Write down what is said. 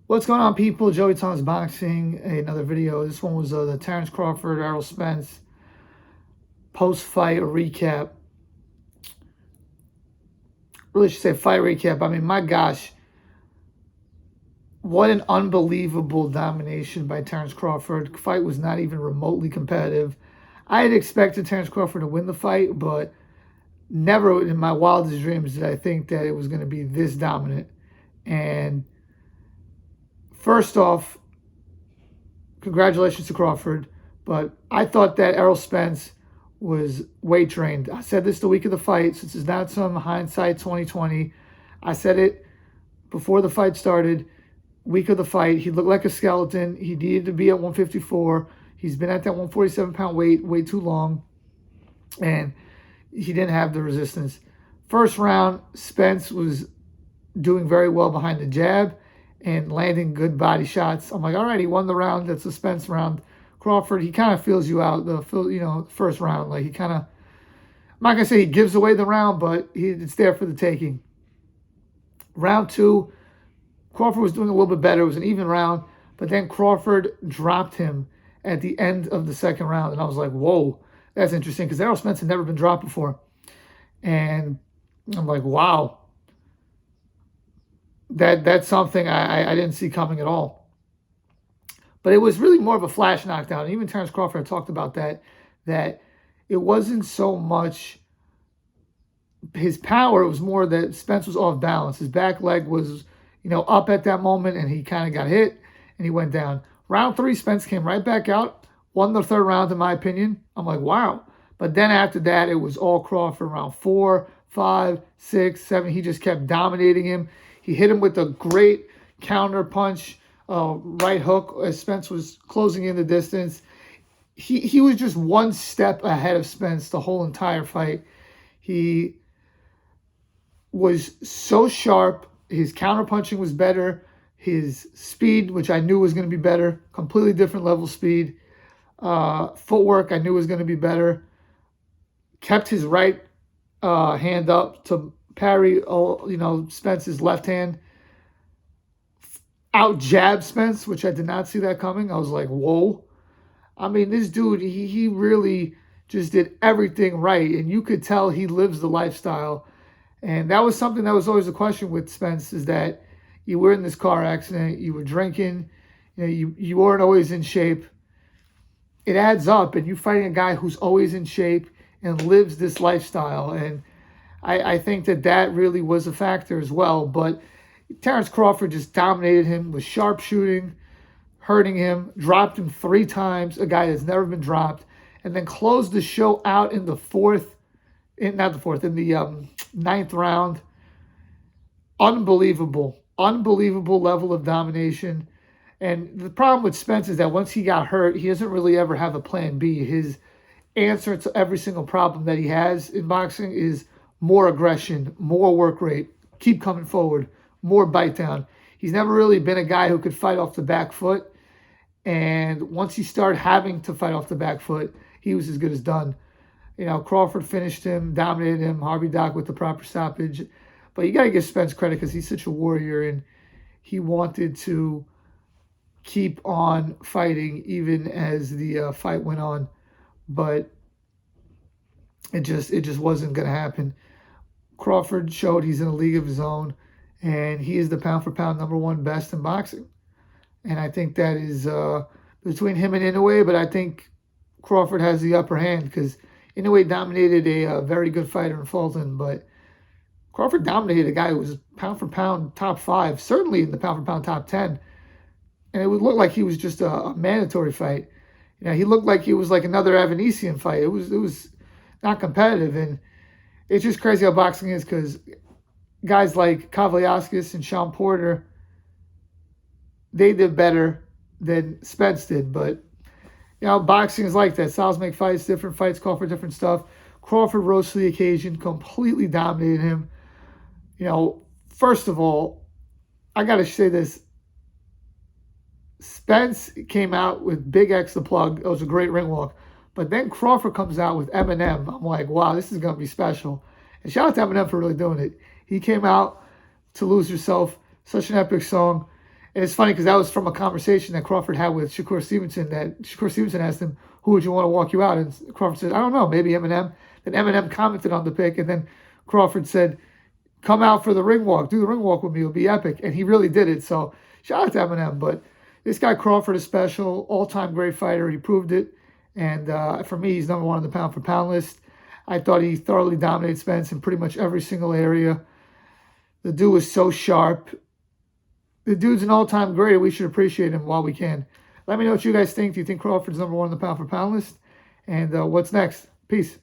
What's going on, people? Joey Thomas Boxing, another video. This one was the Terence Crawford, Errol Spence post-fight recap. Really should say fight recap. I mean, my gosh, what an unbelievable domination by Terence Crawford. Fight was not even remotely competitive. I had expected Terence Crawford to win the fight, but never in my wildest dreams did I think that it was going to be this dominant. And first off, congratulations to Crawford, but I thought that Errol Spence was weight trained. I said this the week of the fight, since it's not some hindsight 2020. I said it before the fight started. Week of the fight, he looked like a skeleton. He needed to be at 154. He's been at that 147-pound weight way too long, and he didn't have the resistance. First round, Spence was doing very well behind the jab and landing good body shots. I'm like, all right, he won the round. That's a Spence round. Crawford, he kind of feels you out the first round. Like, he kind of, I'm not gonna say he gives away the round, but it's there for the taking. Round two, Crawford was doing a little bit better. It was an even round, but then Crawford dropped him at the end of the second round, and I was like, whoa, that's interesting, because Errol Spence had never been dropped before, and I'm like, wow. That's something I didn't see coming at all. But it was really more of a flash knockdown. And even Terence Crawford talked about that it wasn't so much his power. It was more that Spence was off balance. His back leg was, up at that moment, and he kind of got hit, and he went down. Round three, Spence came right back out, won the third round, in my opinion. I'm like, wow. But then after that, it was all Crawford. Round 4, 5, 6, 7, he just kept dominating him. He hit him with a great counter punch, right hook, as Spence was closing in the distance. He was just one step ahead of Spence the whole entire fight. He was so sharp. His counter punching was better. His speed, which I knew was going to be better, completely different level speed. Footwork, I knew was going to be better. Kept his right hand up to parry, Spence's left hand. Out jab Spence, which I did not see that coming. I was like, whoa. I mean, this dude, he really just did everything right. And you could tell he lives the lifestyle. And that was something that was always a question with Spence, is that you were in this car accident, you were drinking, you weren't always in shape. It adds up, and you're fighting a guy who's always in shape and lives this lifestyle. And I think that really was a factor as well. But Terence Crawford just dominated him with sharp shooting, hurting him, dropped him 3 times, a guy that's never been dropped, and then closed the show out in the ninth round. Unbelievable level of domination. And the problem with Spence is that once he got hurt, he doesn't really ever have a plan B. His answer to every single problem that he has in boxing is more aggression, more work rate, keep coming forward, more bite down. He's never really been a guy who could fight off the back foot. And once he started having to fight off the back foot, he was as good as done. Crawford finished him, dominated him, Harvey Dock with the proper stoppage. But you got to give Spence credit, because he's such a warrior, and he wanted to keep on fighting even as the fight went on. But it just wasn't going to happen. Crawford showed he's in a league of his own, and he is the pound-for-pound #1 best in boxing. And I think that is between him and Inoue, but I think Crawford has the upper hand, because Inoue dominated a very good fighter in Fulton, but Crawford dominated a guy who was pound-for-pound top 5, certainly in the pound-for-pound top 10. And it would look like he was just a mandatory fight. He looked like he was like another Avanesian fight. It was not competitive, and it's just crazy how boxing is, because guys like Kavaliauskas and Sean Porter, they did better than Spence did. But, boxing is like that. Styles make fights, different fights call for different stuff. Crawford rose to the occasion, completely dominated him. First of all, I got to say this. Spence came out with Big X the Plug. It was a great ring walk. But then Crawford comes out with Eminem. I'm like, wow, this is going to be special. And shout out to Eminem for really doing it. He came out to Lose Yourself, such an epic song. And it's funny because that was from a conversation that Crawford had with Shakur Stevenson. That Shakur Stevenson asked him, "Who would you want to walk you out?" And Crawford said, "I don't know, maybe Eminem." Then Eminem commented on the pick, and then Crawford said, "Come out for the ring walk. Do the ring walk with me. It'll be epic." And he really did it. So shout out to Eminem. But this guy Crawford is special, all-time great fighter. He proved it. And for me, he's number one on the pound-for-pound list. I thought he thoroughly dominated Spence in pretty much every single area. The dude was so sharp. The dude's an all-time great. We should appreciate him while we can. Let me know what you guys think. Do you think Crawford's number one on the pound-for-pound list? And what's next? Peace.